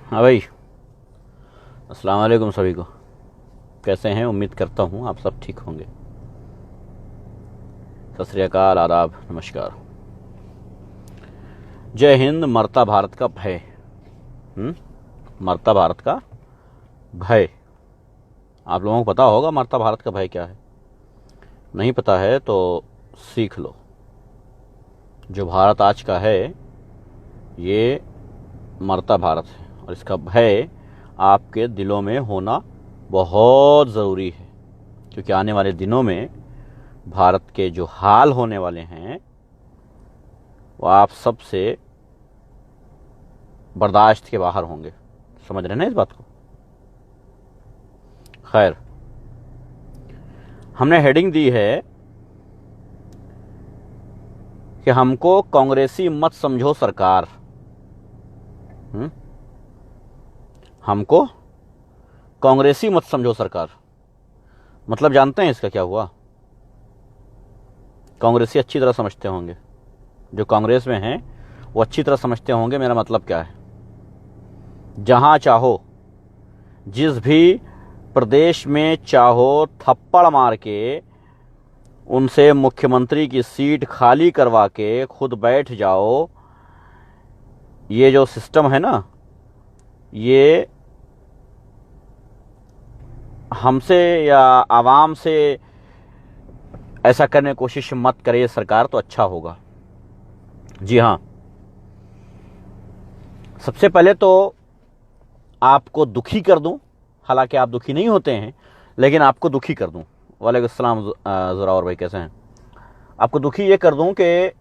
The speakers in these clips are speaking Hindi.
हाँ भाई, अस्सलाम वालेकुम सभी को। कैसे हैं? उम्मीद करता हूँ आप सब ठीक होंगे। सत श्री अकाल, आदाब, नमस्कार। जय हिंद। मरता भारत का भय। मरता भारत का भय। आप लोगों को पता होगा मरता भारत का भय क्या है। नहीं पता है तो सीख लो। जो भारत आज का है ये मरता भारत है, और इसका भय आपके दिलों में होना बहुत ज़रूरी है, क्योंकि आने वाले दिनों में भारत के जो हाल होने वाले हैं वो आप सबसे बर्दाश्त के बाहर होंगे। समझ रहे हैं ना इस बात को? खैर, हमने हेडिंग दी है कि हमको कांग्रेसी मत समझो सरकार। हमको कांग्रेसी मत समझो सरकार। मतलब जानते हैं इसका क्या हुआ? कांग्रेसी अच्छी तरह समझते होंगे, जो कांग्रेस में हैं वो अच्छी तरह समझते होंगे मेरा मतलब क्या है। जहां चाहो, जिस भी प्रदेश में चाहो, थप्पड़ मार के उनसे मुख्यमंत्री की सीट खाली करवा के खुद बैठ जाओ। ये जो सिस्टम है ना, ये हमसे या आवाम से ऐसा करने की कोशिश मत करे सरकार, तो अच्छा होगा। जी हाँ, सबसे पहले तो आपको दुखी कर दूं, हालांकि आप दुखी नहीं होते हैं, लेकिन आपको दुखी कर दूं। वालेकुम अस्सलाम ज़ोरावर भाई, कैसे हैं? आपको दुखी ये कर दूं कि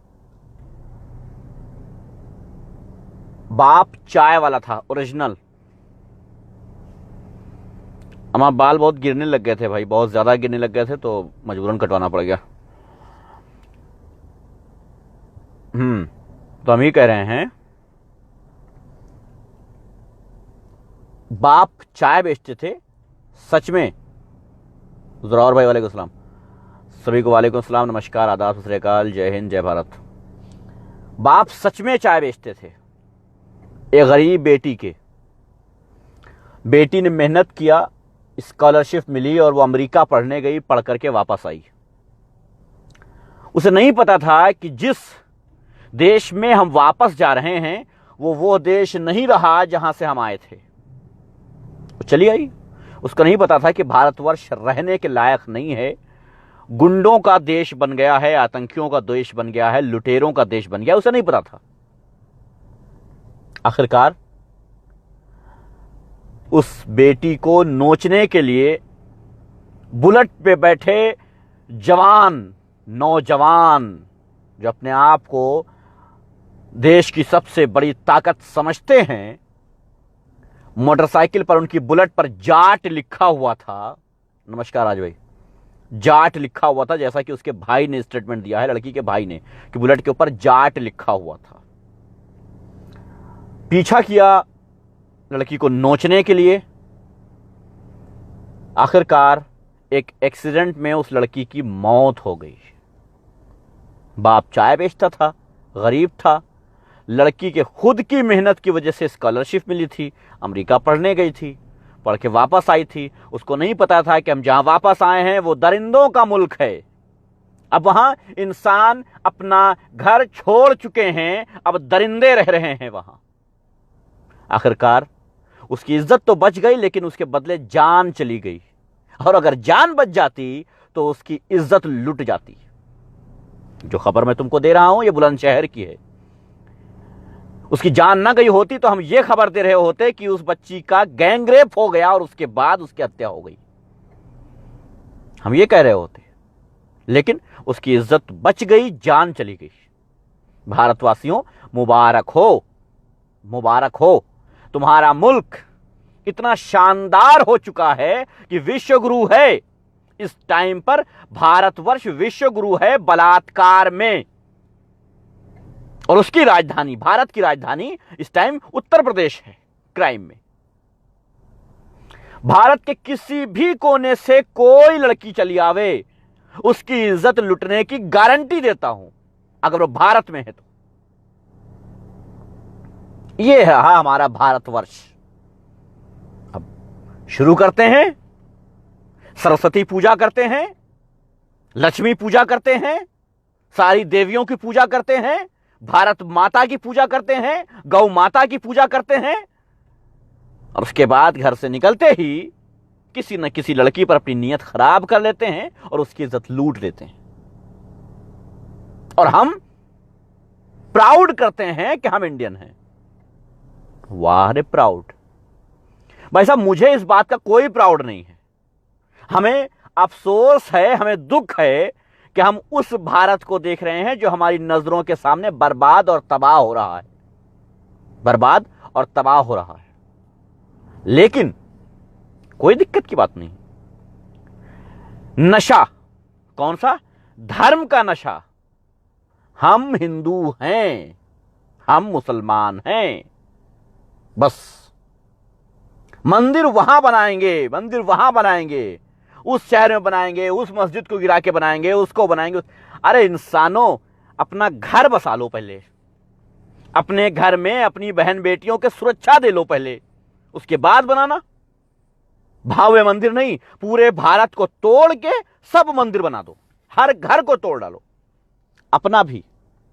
बाप चाय वाला था ओरिजिनल। हमारा बाल बहुत गिरने लग गए थे भाई, बहुत ज़्यादा गिरने लग गए थे, तो मजबूरन कटवाना पड़ गया। तो हम ये कह रहे हैं, बाप चाय बेचते थे सच में। ज़ोरावर भाई वालेकुम सलाम। सभी को वालेकुम सलाम, नमस्कार, आदाब, सत श्री अकाल, जय हिंद, जय भारत। बाप सच में चाय बेचते थे एक गरीब बेटी के। बेटी ने मेहनत किया, स्कॉलरशिप मिली और वो अमेरिका पढ़ने गई, पढ़ करके वापस आई। उसे नहीं पता था कि जिस देश में हम वापस जा रहे हैं वो देश नहीं रहा जहां से हम आए थे। वो चली आई। उसको नहीं पता था कि भारतवर्ष रहने के लायक नहीं है, गुंडों का देश बन गया है, आतंकियों का देश बन गया है, लुटेरों का देश बन गया। उसे नहीं पता था। आखिरकार उस बेटी को नोचने के लिए बुलेट पे बैठे जवान, नौजवान, जो अपने आप को देश की सबसे बड़ी ताकत समझते हैं, मोटरसाइकिल पर उनकी बुलेट पर जाट लिखा हुआ था। नमस्कार राज भाई। जाट लिखा हुआ था, जैसा कि उसके भाई ने स्टेटमेंट दिया है, लड़की के भाई ने, कि बुलेट के ऊपर जाट लिखा हुआ था। पीछा किया लड़की को नोचने के लिए। आखिरकार एक एक्सीडेंट में उस लड़की की मौत हो गई। बाप चाय बेचता था, गरीब था, लड़की के खुद की मेहनत की वजह से स्कॉलरशिप मिली थी, अमेरिका पढ़ने गई थी, पढ़ के वापस आई थी। उसको नहीं पता था कि हम जहां वापस आए हैं वो दरिंदों का मुल्क है। अब वहां इंसान अपना घर छोड़ चुके हैं, अब दरिंदे रह रहे हैं वहां। आखिरकार उसकी इज्जत तो बच गई, लेकिन उसके बदले जान चली गई। और अगर जान बच जाती तो उसकी इज्जत लुट जाती। जो खबर मैं तुमको दे रहा हूं ये बुलंदशहर की है। उसकी जान ना गई होती तो हम ये खबर दे रहे होते कि उस बच्ची का गैंगरेप हो गया और उसके बाद उसकी हत्या हो गई, हम ये कह रहे होते। लेकिन उसकी इज्जत बच गई, जान चली गई। भारतवासियों, मुबारक हो, मुबारक हो। तुम्हारा मुल्क इतना शानदार हो चुका है कि विश्व गुरु है। इस टाइम पर भारतवर्ष विश्व गुरु है बलात्कार में, और उसकी राजधानी, भारत की राजधानी इस टाइम उत्तर प्रदेश है क्राइम में। भारत के किसी भी कोने से कोई लड़की चली आवे, उसकी इज्जत लुटने की गारंटी देता हूं, अगर वो भारत में है तो। ये है हमारा भारतवर्ष। शुरू करते हैं, सरस्वती पूजा करते हैं, लक्ष्मी पूजा करते हैं, सारी देवियों की पूजा करते हैं, भारत माता की पूजा करते हैं, गौ माता की पूजा करते हैं, और उसके बाद घर से निकलते ही किसी न किसी लड़की पर अपनी नीयत खराब कर लेते हैं और उसकी इज्जत लूट लेते हैं। और हम प्राउड करते हैं कि हम इंडियन हैं। वाह रे प्राउड। भाई साहब, मुझे इस बात का कोई प्राउड नहीं है। हमें अफसोस है, हमें दुख है कि हम उस भारत को देख रहे हैं जो हमारी नजरों के सामने बर्बाद और तबाह हो रहा है, बर्बाद और तबाह हो रहा है। लेकिन कोई दिक्कत की बात नहीं। नशा कौन सा? धर्म का नशा। हम हिंदू हैं, हम मुसलमान हैं, बस मंदिर वहां बनाएंगे, मंदिर वहां बनाएंगे, उस शहर में बनाएंगे, उस मस्जिद को गिरा के बनाएंगे, उसको बनाएंगे। अरे इंसानों, अपना घर बसा लो पहले, अपने घर में अपनी बहन बेटियों के सुरक्षा दे लो पहले, उसके बाद बनाना। भव्य मंदिर नहीं, पूरे भारत को तोड़ के सब मंदिर बना दो, हर घर को तोड़ डालो। अपना भी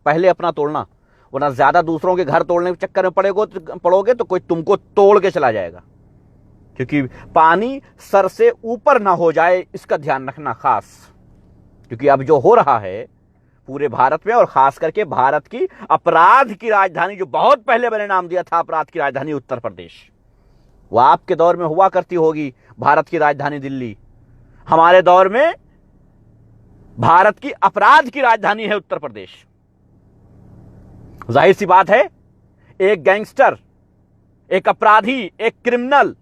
पहले अपना तोड़ना, वरना ज्यादा दूसरों के घर तोड़ने के चक्कर में पड़ोगे तो कोई तुमको तोड़ के चला जाएगा। क्योंकि पानी सर से ऊपर ना हो जाए, इसका ध्यान रखना खास। क्योंकि अब जो हो रहा है पूरे भारत में, और खास करके भारत की अपराध की राजधानी, जो बहुत पहले मैंने नाम दिया था अपराध की राजधानी उत्तर प्रदेश, वह आपके दौर में हुआ करती होगी भारत की राजधानी दिल्ली। हमारे दौर में भारत की अपराध की राजधानी है उत्तर प्रदेश। जाहिर सी बात है, एक गैंगस्टर, एक अपराधी, एक क्रिमिनल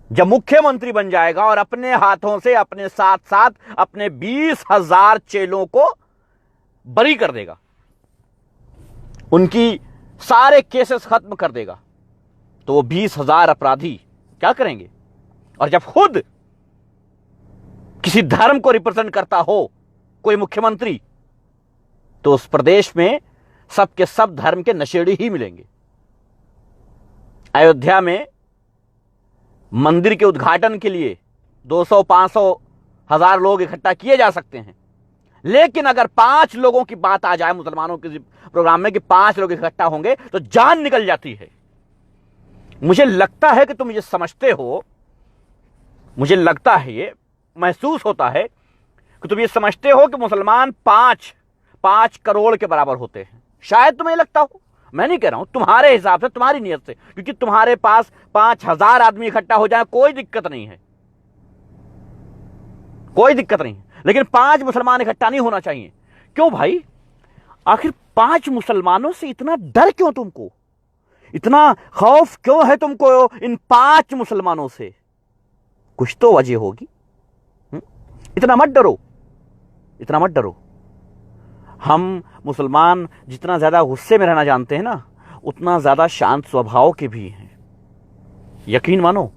जब मुख्यमंत्री बन जाएगा और अपने हाथों से अपने साथ साथ अपने 20,000 चेलों को बरी कर देगा, उनकी सारे केसेस खत्म कर देगा, तो वो 20,000 अपराधी क्या करेंगे? और जब खुद किसी धर्म को रिप्रेजेंट करता हो कोई मुख्यमंत्री, तो उस प्रदेश में सबके सब धर्म के नशेड़ी ही मिलेंगे। अयोध्या में मंदिर के उद्घाटन के लिए 200, 500, 1000 लोग इकट्ठा किए जा सकते हैं, लेकिन अगर 5 लोगों की बात आ जाए मुसलमानों के प्रोग्राम में कि 5 लोग इकट्ठा होंगे, तो जान निकल जाती है। मुझे लगता है कि तुम ये समझते हो, मुझे लगता है, ये महसूस होता है कि तुम ये समझते हो कि मुसलमान 5 करोड़ के बराबर होते हैं। शायद तुम्हें लगता हो, मैं नहीं कह रहा हूं, तुम्हारे हिसाब से, तुम्हारी नियत से, क्योंकि तुम्हारे पास 5,000 आदमी इकट्ठा हो जाए कोई दिक्कत नहीं है, कोई दिक्कत नहीं है। लेकिन 5 मुसलमान इकट्ठा नहीं होना चाहिए। क्यों भाई? आखिर 5 मुसलमानों से इतना डर क्यों तुमको? इतना खौफ क्यों है तुमको इन 5 मुसलमानों से? कुछ तो वजह होगी। इतना मत डरो, इतना मत डरो। हम मुसलमान जितना ज्यादा गुस्से में रहना जानते हैं ना, उतना ज्यादा शांत स्वभाव के भी हैं। यकीन मानो,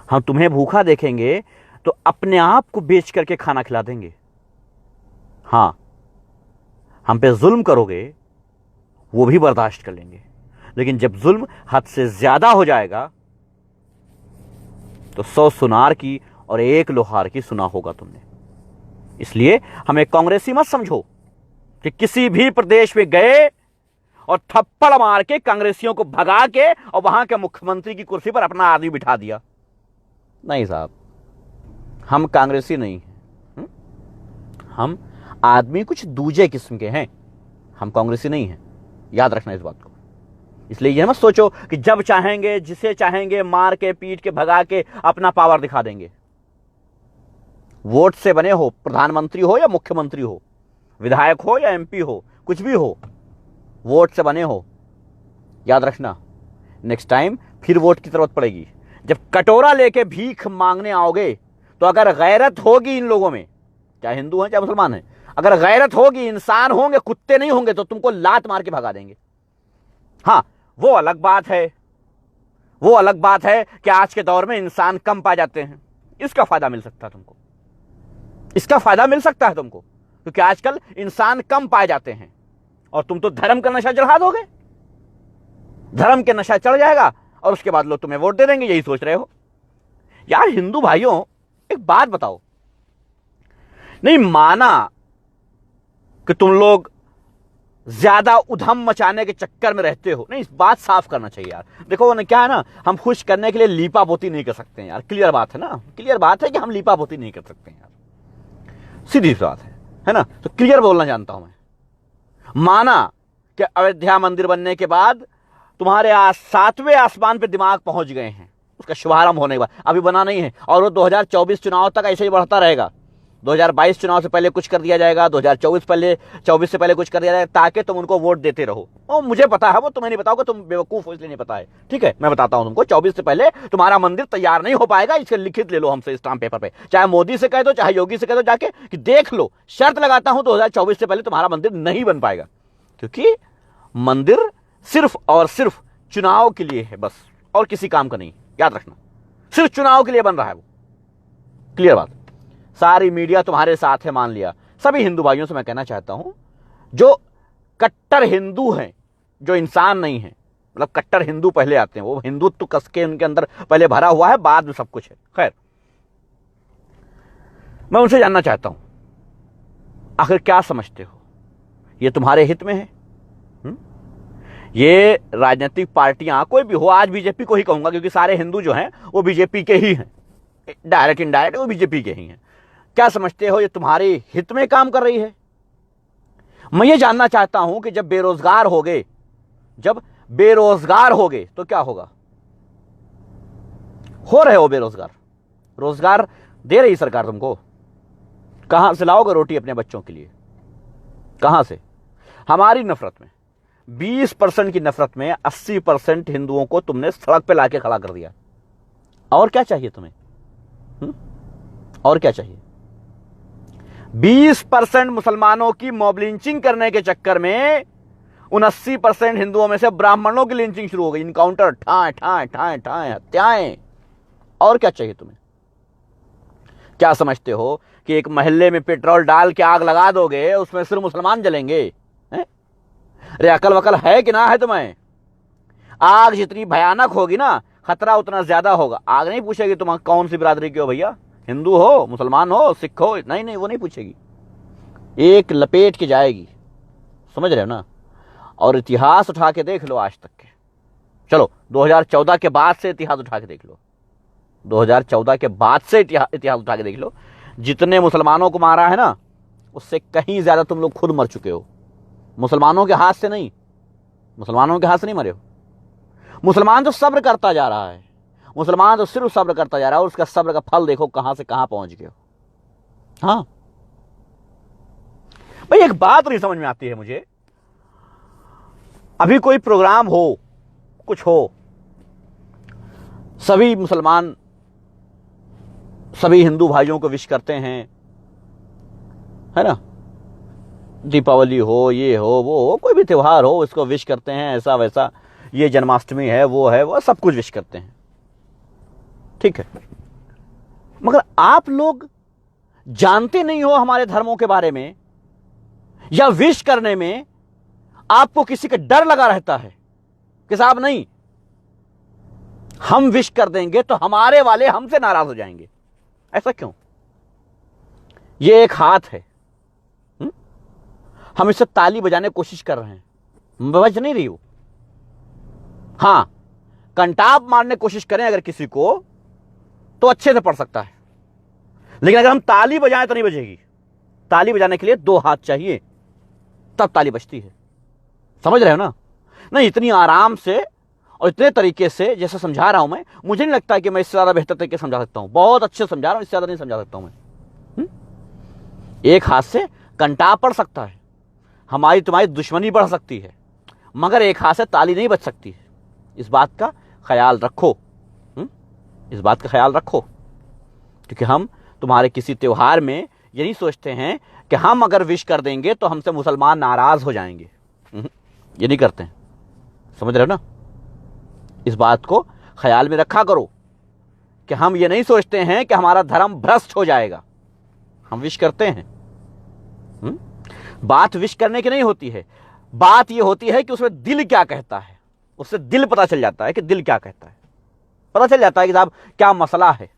हम तुम्हें भूखा देखेंगे तो अपने आप को बेच करके खाना खिला देंगे। हां, हम पे जुल्म करोगे वो भी बर्दाश्त कर लेंगे, लेकिन जब जुल्म हद से ज्यादा हो जाएगा तो 100 सुनार की और 1 लोहार की सुना होगा तुमने। इसलिए हमें कांग्रेसी मत समझो कि किसी भी प्रदेश में गए और थप्पड़ मार के कांग्रेसियों को भगा के और वहां के मुख्यमंत्री की कुर्सी पर अपना आदमी बिठा दिया। नहीं साहब, हम कांग्रेसी नहीं हैं। हम आदमी कुछ दूजे किस्म के हैं, हम कांग्रेसी नहीं हैं। याद रखना इस बात को। इसलिए यह मत सोचो कि जब चाहेंगे जिसे चाहेंगे मार के पीट के भगा के अपना पावर दिखा देंगे। वोट से बने हो, प्रधानमंत्री हो या मुख्यमंत्री हो, विधायक हो या एमपी हो, कुछ भी हो, वोट से बने हो। याद रखना, नेक्स्ट टाइम फिर वोट की जरूरत पड़ेगी। जब कटोरा लेके भीख मांगने आओगे तो अगर गैरत होगी इन लोगों में, चाहे हिंदू हैं चाहे मुसलमान हैं, अगर गैरत होगी, इंसान होंगे, कुत्ते नहीं होंगे, तो तुमको लात मार के भगा देंगे। हाँ, वो अलग बात है, वो अलग बात है कि आज के दौर में इंसान कम पाए जाते हैं। इसका फायदा मिल सकता है तुमको, इसका फायदा मिल सकता है तुमको, क्योंकि आजकल इंसान कम पाए जाते हैं और तुम तो धर्म का नशा चढ़ा दोगे। धर्म के नशा चढ़ जाएगा और उसके बाद लोग तुम्हें वोट दे देंगे, यही सोच रहे हो। यार हिंदू भाइयों, एक बात बताओ, नहीं माना कि तुम लोग ज्यादा उधम मचाने के चक्कर में रहते हो, नहीं, इस बात साफ करना चाहिए यार। देखो ना, क्या है ना, हम खुश करने के लिए लीपा पोती नहीं कर सकते हैं यार, क्लियर बात है ना, क्लियर बात है कि हम लीपा पोती नहीं कर सकते हैं यार, सीधी सी बात है ना। तो क्लियर बोलना जानता हूं मैं। माना कि अयोध्या मंदिर बनने के बाद तुम्हारे 7वें आसमान पे दिमाग पहुंच गए हैं, उसका शुभारंभ होने के बाद, अभी बना नहीं है, और वो 2024 चुनाव तक ऐसे ही बढ़ता रहेगा। 2022 चुनाव से पहले कुछ कर दिया जाएगा, 2024 से पहले कुछ कर दिया जाएगा, ताकि तुम उनको वोट देते रहो। और मुझे पता है, वो तुम्हें नहीं बताओगे, तुम बेवकूफ हो इसलिए नहीं पता है, ठीक है। मैं बताता हूं तुमको, 24 से पहले तुम्हारा मंदिर तैयार नहीं हो पाएगा, इसके लिखित ले लो हमसे स्टाम्प पेपर पे, चाहे मोदी से कह दो, चाहे योगी से कह दो जाके कि देख लो, शर्त लगाता हूं 2024 से पहले तुम्हारा मंदिर नहीं बन पाएगा, क्योंकि मंदिर सिर्फ और सिर्फ चुनाव के लिए है बस, और किसी काम का नहीं, याद रखना, सिर्फ चुनाव के लिए बन रहा है वो, क्लियर बात। सारी मीडिया तुम्हारे साथ है, मान लिया। सभी हिंदू भाइयों से मैं कहना चाहता हूं, जो कट्टर हिंदू हैं, जो इंसान नहीं है, मतलब कट्टर हिंदू पहले आते हैं, वो हिंदुत्व कस के उनके अंदर पहले भरा हुआ है, बाद में सब कुछ है। खैर, मैं उनसे जानना चाहता हूं, आखिर क्या समझते हो, ये तुम्हारे हित में है? ये राजनीतिक पार्टियां कोई भी हो, आज बीजेपी को ही कहूंगा, क्योंकि सारे हिंदू जो हैं वो बीजेपी के ही हैं, डायरेक्ट इनडायरेक्ट वो बीजेपी के ही हैं। क्या समझते हो, ये तुम्हारे हित में काम कर रही है? मैं ये जानना चाहता हूं कि जब बेरोजगार होगे तो क्या होगा? हो रहे हो बेरोजगार, रोजगार दे रही सरकार तुमको, कहां से लाओगे रोटी अपने बच्चों के लिए? कहां से? हमारी नफरत में 20% की नफरत में 80% हिंदुओं को तुमने सड़क पे लाके खड़ा कर दिया। और क्या चाहिए तुम्हें? और क्या चाहिए? 20% मुसलमानों की मॉब लिंचिंग करने के चक्कर में 79% हिंदुओं में से ब्राह्मणों की लिंचिंग शुरू हो गई, इनकाउंटर, ठाए ठाए ठाए ठाए हत्याएं। और क्या चाहिए तुम्हें? क्या समझते हो कि एक मोहल्ले में पेट्रोल डाल के आग लगा दोगे, उसमें सिर्फ मुसलमान जलेंगे? अरे अकल वकल है कि ना है तुम्हें? आग जितनी भयानक होगी ना, खतरा उतना ज्यादा होगा। आग नहीं पूछेगी तुम कौन सी बिरादरी के हो भैया, हिंदू हो, मुसलमान हो, सिख हो, नहीं, वो नहीं पूछेगी, एक लपेट के जाएगी, समझ रहे हो ना। और इतिहास उठा के देख लो आज तक के, चलो 2014 के बाद से इतिहास उठा के देख लो, 2014 के बाद से इतिहास उठा के देख लो, जितने मुसलमानों को मारा है ना, उससे कहीं ज्यादा तुम लोग खुद मर चुके हो। मुसलमानों के हाथ से नहीं, मुसलमानों के हाथ से नहीं मरे हो। मुसलमान तो सब्र करता जा रहा है, मुसलमान तो सिर्फ सब्र करता जा रहा है, और उसका सब्र का फल देखो कहां से कहां पहुंच गए हो। हाँ भाई, एक बात नहीं समझ में आती है मुझे, अभी कोई प्रोग्राम हो, कुछ हो, सभी मुसलमान सभी हिंदू भाइयों को विश करते हैं, है ना, दीपावली हो, ये हो, वो हो, कोई भी त्योहार हो, इसको विश करते हैं, ऐसा वैसा, ये जन्माष्टमी है, वो सब कुछ विश करते हैं, ठीक है। मगर आप लोग जानते नहीं हो हमारे धर्मों के बारे में, या विश करने में आपको किसी का डर लगा रहता है कि साहब नहीं, हम विश कर देंगे तो हमारे वाले हमसे नाराज हो जाएंगे। ऐसा क्यों? ये एक हाथ है, हम इससे ताली बजाने की कोशिश कर रहे हैं, बज नहीं रही हो। हां, कंटाप मारने की कोशिश करें अगर किसी को, तो अच्छे से पड़ सकता है, लेकिन अगर हम ताली बजाएं तो नहीं बजेगी। ताली बजाने के लिए 2 हाथ चाहिए, तब ताली बजती है, समझ रहे हो ना। नहीं, इतनी आराम से और इतने तरीके से जैसे समझा रहा हूं मैं, मुझे नहीं लगता कि मैं इससे ज्यादा बेहतर तरीके से समझा सकता हूं। बहुत अच्छे समझा रहा हूं, इससे ज्यादा नहीं समझा सकता हूं मैं। एक हाथ से कंटाप पड़ सकता है, हमारी तुम्हारी दुश्मनी बढ़ सकती है, मगर एक हाथ से ताली नहीं बज सकती है। इस बात का ख्याल रखो, इस बात का ख्याल रखो, क्योंकि हम तुम्हारे किसी त्योहार में ये नहीं सोचते हैं कि हम अगर विश कर देंगे तो हमसे मुसलमान नाराज हो जाएंगे, ये नहीं करते हैं, समझ रहे हो ना। इस बात को ख्याल में रखा करो कि हम ये नहीं सोचते हैं कि हमारा धर्म भ्रष्ट हो जाएगा, हम विश करते हैं। बात विश करने की नहीं होती है, बात ये होती है कि उसमें दिल क्या कहता है, उससे दिल पता चल जाता है कि दिल क्या कहता है, पता चल जाता है कि साहब क्या मसला है,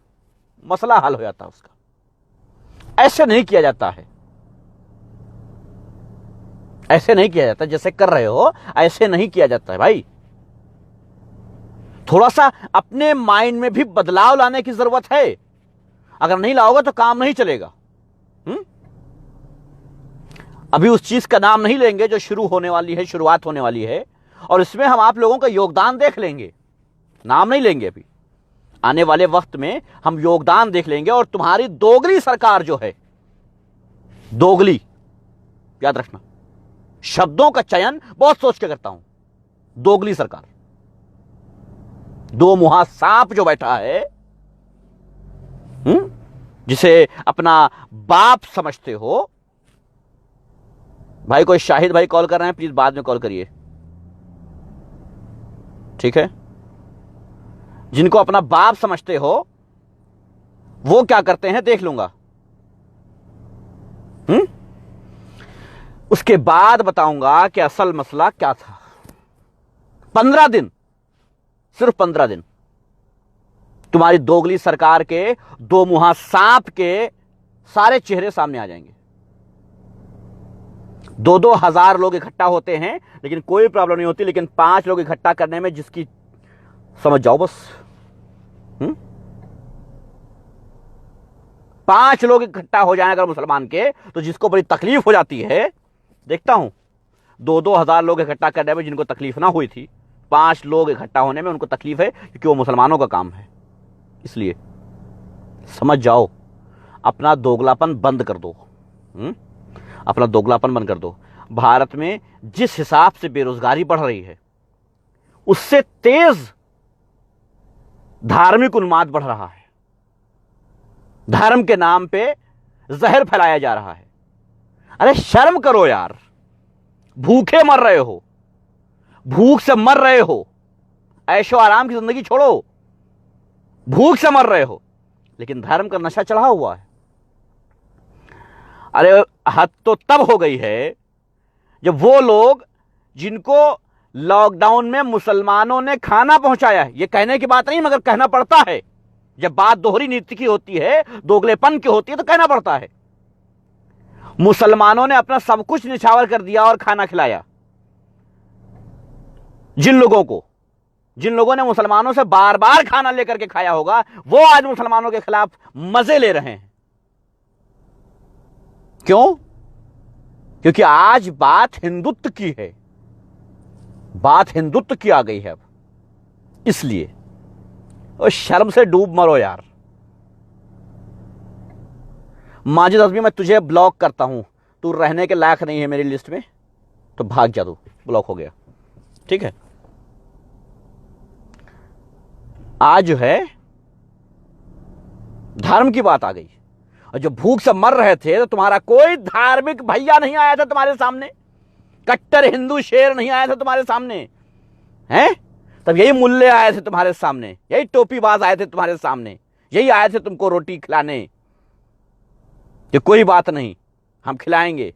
मसला हल हो जाता है उसका। ऐसे नहीं किया जाता है, ऐसे नहीं किया जाता, जैसे कर रहे हो ऐसे नहीं किया जाता है भाई। थोड़ा सा अपने माइंड में भी बदलाव लाने की जरूरत है। अगर नहीं लाओगे तो काम नहीं चलेगा। अभी उस चीज का नाम नहीं लेंगे जो शुरू होने वाली है, शुरुआत होने वाली है, और इसमें हम आप लोगों का योगदान देख लेंगे। नाम नहीं लेंगे अभी, आने वाले वक्त में हम योगदान देख लेंगे। और तुम्हारी दोगली सरकार जो है, दोगली, याद रखना, शब्दों का चयन बहुत सोच के करता हूं। दोगली सरकार, दो मुहा सांप जो बैठा है, जिसे अपना बाप समझते हो। भाई कोई शाहिद भाई कॉल कर रहे हैं, प्लीज बाद में कॉल करिए, ठीक है। जिनको अपना बाप समझते हो वो क्या करते हैं देख लूंगा। उसके बाद बताऊंगा कि असल मसला क्या था। 15 दिन, सिर्फ 15 दिन तुम्हारी दोगली सरकार के दो मुहा सांप के सारे चेहरे सामने आ जाएंगे। 2-2 हजार लोग इकट्ठा होते हैं लेकिन कोई प्रॉब्लम नहीं होती, लेकिन 5 लोग इकट्ठा करने में जिसकी, समझ जाओ बस, 5 लोग इकट्ठा हो जाए अगर मुसलमान के, तो जिसको बड़ी तकलीफ हो जाती है। देखता हूं 2-2 हजार लोग इकट्ठा करने में जिनको तकलीफ ना हुई थी, 5 लोग इकट्ठा होने में उनको तकलीफ है, क्योंकि वो मुसलमानों का काम है। इसलिए समझ जाओ, अपना दोगलापन बंद कर दो। अपना दोगलापन बंद कर दो। भारत में जिस हिसाब से बेरोजगारी बढ़ रही है, उससे तेज धार्मिक उन्माद बढ़ रहा है। धर्म के नाम पे जहर फैलाया जा रहा है। अरे शर्म करो यार, भूखे मर रहे हो, भूख से मर रहे हो, ऐशो आराम की जिंदगी छोड़ो, भूख से मर रहे हो, लेकिन धर्म का नशा चढ़ा हुआ है। अरे हद तो तब हो गई है जब वो लोग जिनको लॉकडाउन में मुसलमानों ने खाना पहुंचाया है, ये कहने की बात नहीं मगर कहना पड़ता है। जब बात दोहरी नीति की होती है, दोगलेपन की होती है, तो कहना पड़ता है। मुसलमानों ने अपना सब कुछ निछावर कर दिया और खाना खिलाया जिन लोगों ने मुसलमानों से बार बार खाना लेकर के खाया होगा, वो आज मुसलमानों के खिलाफ मजे ले रहे हैं। क्यों? क्योंकि आज बात हिंदुत्व की है, बात हिंदुत्व की आ गई है अब। इसलिए और शर्म से डूब मरो यार। माजिद अज़मी, मैं तुझे ब्लॉक करता हूं, तू रहने के लायक नहीं है मेरी लिस्ट में, तो भाग जा, तू ब्लॉक हो गया, ठीक है। आज जो है धर्म की बात आ गई, और जो भूख से मर रहे थे तो तुम्हारा कोई धार्मिक भैया नहीं आया था तुम्हारे सामने, कट्टर हिंदू शेर नहीं आया था तुम्हारे सामने, हैं? तब यही मुल्ले आए थे तुम्हारे सामने, यही टोपीबाज आए थे तुम्हारे सामने, यही आए थे तुमको रोटी खिलाने कि कोई बात नहीं, हम खिलाएंगे,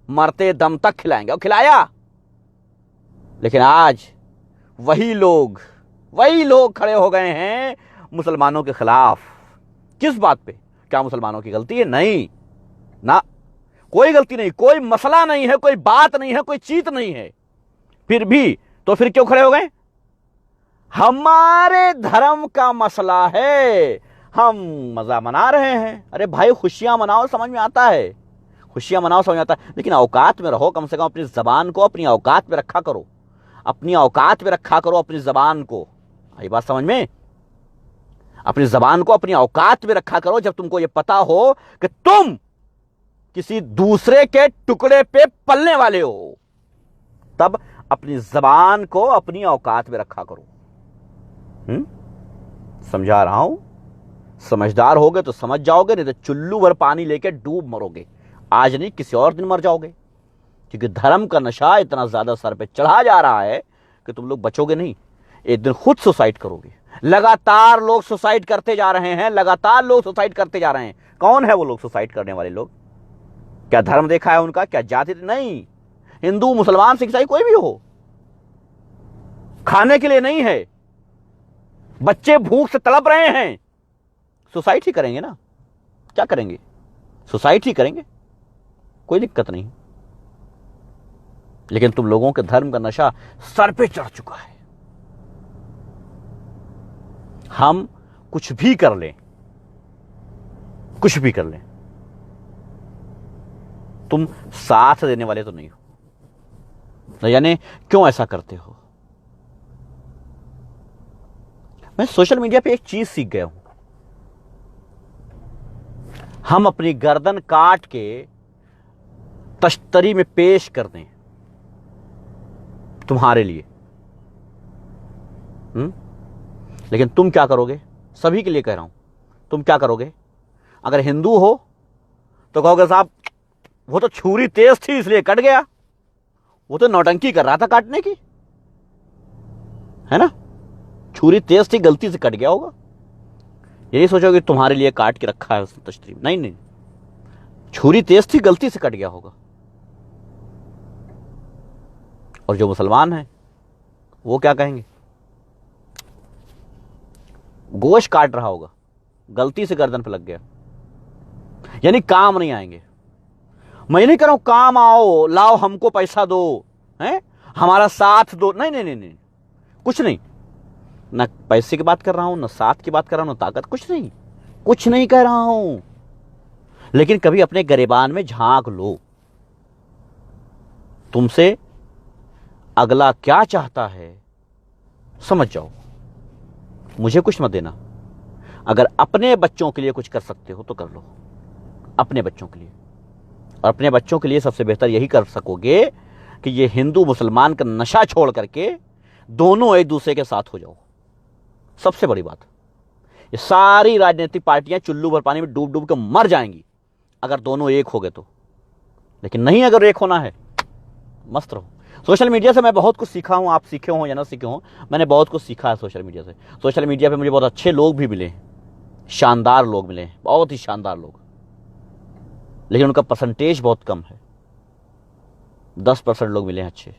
मरते दम तक खिलाएंगे, और खिलाया। लेकिन आज वही लोग खड़े हो गए हैं मुसलमानों के खिलाफ। किस बात पे? क्या मुसलमानों की गलती है? नहीं ना, कोई गलती नहीं, कोई मसला नहीं है, कोई बात नहीं है, कोई चीत नहीं है। फिर भी तो फिर क्यों खड़े हो गए? हमारे धर्म का मसला है, हम मजा मना रहे हैं। अरे भाई खुशियां मनाओ, समझ में आता है, खुशियां मनाओ समझ में आता है, लेकिन औकात में रहो। कम से कम अपनी जबान को अपनी औकात में रखा करो, अपनी औकात में रखा करो अपनी जबान को। आई बात समझ में? अपनी जबान को अपनी औकात में रखा करो। जब तुमको यह पता हो कि तुम किसी दूसरे के टुकड़े पे पलने वाले हो, तब अपनी जबान को अपनी औकात में रखा करो। समझा रहा हूं? समझदार होगे तो समझ जाओगे, नहीं तो चुल्लू भर पानी लेके डूब मरोगे। आज नहीं, किसी और दिन मर जाओगे, क्योंकि धर्म का नशा इतना ज्यादा सर पे चढ़ा जा रहा है कि तुम लोग बचोगे नहीं। एक दिन खुद सुसाइड करोगे। लगातार लोग सुसाइड करते जा रहे हैं, लगातार लोग सुसाइड करते जा रहे हैं। कौन है वो लोग सुसाइड करने वाले लोग? क्या धर्म देखा है उनका? क्या जाति? नहीं, हिंदू, मुसलमान, सिख, ईसाई, कोई भी हो, खाने के लिए नहीं है, बच्चे भूख से तड़प रहे हैं। सुसाइड ही करेंगे ना, क्या करेंगे? सुसाइड ही करेंगे, कोई दिक्कत नहीं। लेकिन तुम लोगों के धर्म का नशा सर पे चढ़ चुका है। हम कुछ भी कर लें, कुछ भी कर लें, तुम साथ देने वाले तो नहीं हो। न जाने क्यों ऐसा करते हो। मैं सोशल मीडिया पे एक चीज सीख गया हूं, हम अपनी गर्दन काट के तश्तरी में पेश कर दें तुम्हारे लिए, लेकिन तुम क्या करोगे? सभी के लिए कह रहा हूं, तुम क्या करोगे? अगर हिंदू हो तो कहोगे साहब वो तो छुरी तेज थी इसलिए कट गया, वो तो नौटंकी कर रहा था काटने की, है ना? छुरी तेज थी, गलती से कट गया होगा। यही सोचोगे तुम्हारे लिए काट के रखा है उसने तश्तरी में। नहीं नहीं, छुरी तेज थी, गलती से कट गया होगा। और जो मुसलमान है वो क्या कहेंगे? गोश्त काट रहा होगा, गलती से गर्दन पे लग गया, यानी काम नहीं आएंगे। मैं नहीं कह रहा हूं काम आओ, लाओ हमको पैसा दो, हैं, हमारा साथ दो, नहीं नहीं नहीं नहीं, कुछ नहीं। ना पैसे की बात कर रहा हूं, ना साथ की बात कर रहा हूं, ना ताकत, कुछ नहीं, कुछ नहीं कह रहा हूं। लेकिन कभी अपने गिरेबान में झांक लो, तुमसे अगला क्या चाहता है समझ जाओ। मुझे कुछ मत देना। अगर अपने बच्चों के लिए कुछ कर सकते हो तो कर लो, अपने बच्चों के लिए। और अपने बच्चों के लिए सबसे बेहतर यही कर सकोगे कि ये हिंदू मुसलमान का नशा छोड़ करके दोनों एक दूसरे के साथ हो जाओ। सबसे बड़ी बात, ये सारी राजनीतिक पार्टियां चुल्लू भर पानी में डूब डूब के मर जाएंगी अगर दोनों एक हो गए तो। लेकिन नहीं, अगर एक होना है मस्त रहो। सोशल मीडिया से मैं बहुत कुछ सीखा हूं, आप सीखे हो या ना सीखे हो, मैंने बहुत कुछ सीखा है सोशल मीडिया से। सोशल मीडिया पे मुझे बहुत अच्छे लोग भी मिले हैं, शानदार लोग मिले हैं, बहुत ही शानदार लोग, लेकिन उनका परसेंटेज बहुत कम है। 10% लोग मिले हैं अच्छे,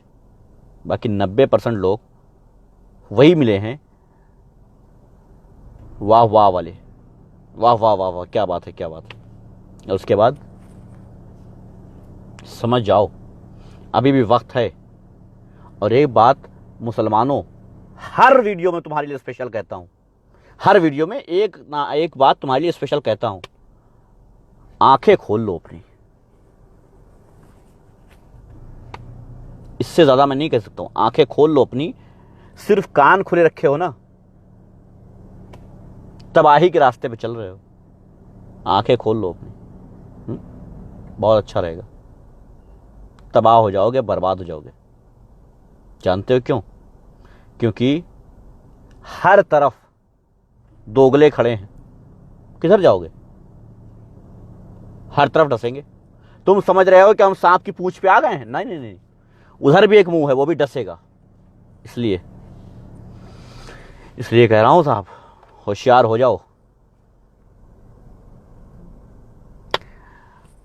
बाकी 90% लोग वही मिले हैं वाह वाह वाले, वाह वाह वाह वाह, क्या बात है, क्या बात है। और उसके बाद समझ जाओ अभी भी वक्त है। और एक बात मुसलमानों, हर वीडियो में तुम्हारे लिए स्पेशल कहता हूं, हर वीडियो में एक ना एक बात तुम्हारे लिए स्पेशल कहता हूं, आंखें खोल लो अपनी। इससे ज्यादा मैं नहीं कह सकता हूं, आंखें खोल लो अपनी। सिर्फ कान खुले रखे हो ना, तबाही के रास्ते पे चल रहे हो। आंखें खोल लो अपनी, बहुत अच्छा रहेगा। तबाह हो जाओगे, बर्बाद हो जाओगे। जानते हो क्यों? क्योंकि हर तरफ दोगले खड़े हैं। किधर जाओगे? हर तरफ डसेंगे। तुम समझ रहे हो कि हम सांप की पूंछ पे आ गए हैं? नहीं नहीं नहीं, उधर भी एक मुंह है, वो भी डसेगा। इसलिए कह रहा हूं साहब, होशियार हो जाओ।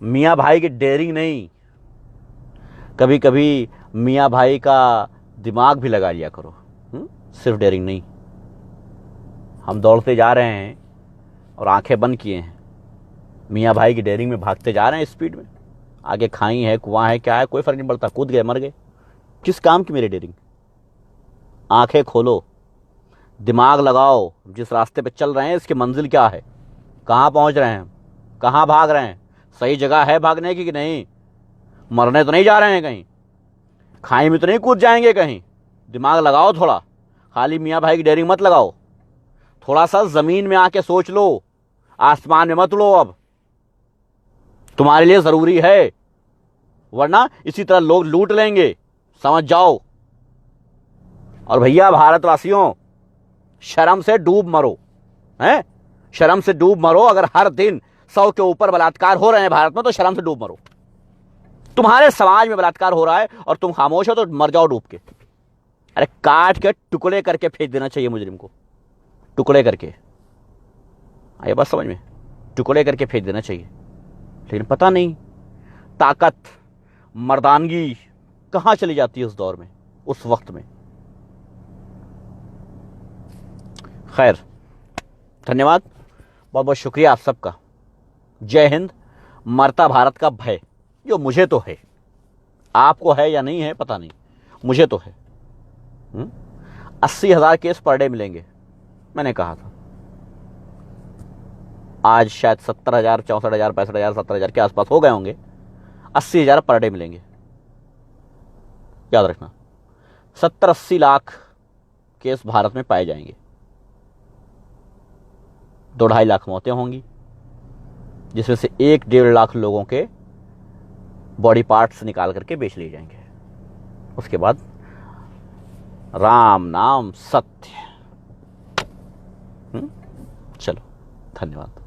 मियाँ भाई की डेयरिंग नहीं, कभी कभी मियाँ भाई का दिमाग भी लगा लिया करो। सिर्फ डेयरिंग नहीं। हम दौड़ते जा रहे हैं और आंखें बंद किए हैं, मियाँ भाई की डेयरिंग में भागते जा रहे हैं स्पीड में। आगे खाई है, कुआं है, क्या है, कोई फर्क नहीं पड़ता, कूद गए, मर गए। किस काम की मेरी डेयरिंग? आंखें खोलो, दिमाग लगाओ। जिस रास्ते पे चल रहे हैं इसकी मंजिल क्या है, कहाँ पहुंच रहे हैं, कहाँ भाग रहे हैं, सही जगह है भागने की कि नहीं, मरने तो नहीं जा रहे हैं कहीं, खाई में तो नहीं कूद जाएंगे कहीं। दिमाग लगाओ थोड़ा, खाली मियाँ भाई की डेयरिंग मत लगाओ। थोड़ा सा जमीन में आके सोच लो, आसमान में मत लो। अब तुम्हारे लिए जरूरी है, वरना इसी तरह लोग लूट लेंगे, समझ जाओ। और भैया भारतवासियों, शर्म से डूब मरो, हैं? शर्म से डूब मरो। अगर हर दिन 100 के ऊपर बलात्कार हो रहे हैं भारत में तो शर्म से डूब मरो। तुम्हारे समाज में बलात्कार हो रहा है और तुम खामोश हो तो मर जाओ डूब के। अरे काट के टुकड़े करके फेंक देना चाहिए मुजरिम को, टुकड़े करके। आइए बात समझ में, टुकड़े करके फेंक देना चाहिए। लेकिन पता नहीं ताकत, मर्दानगी कहाँ चली जाती है उस दौर में, उस वक्त में। खैर, धन्यवाद, बहुत बहुत शुक्रिया आप सबका। जय हिंद। मरता भारत का भय जो मुझे तो है, आपको है या नहीं है पता नहीं, मुझे तो है। 80,000 केस पर डे मिलेंगे, मैंने कहा था। आज शायद 70,000, 64,000, 65,000, 70,000 के आसपास हो गए होंगे। 80,000 पर डे मिलेंगे, याद रखना। 70-80 लाख केस भारत में पाए जाएंगे। 2-2.5 लाख मौतें होंगी, जिसमें से 1-1.5 लाख लोगों के बॉडी पार्ट्स निकाल करके बेच लिए जाएंगे। उसके बाद राम नाम सत्य। चलो, धन्यवाद।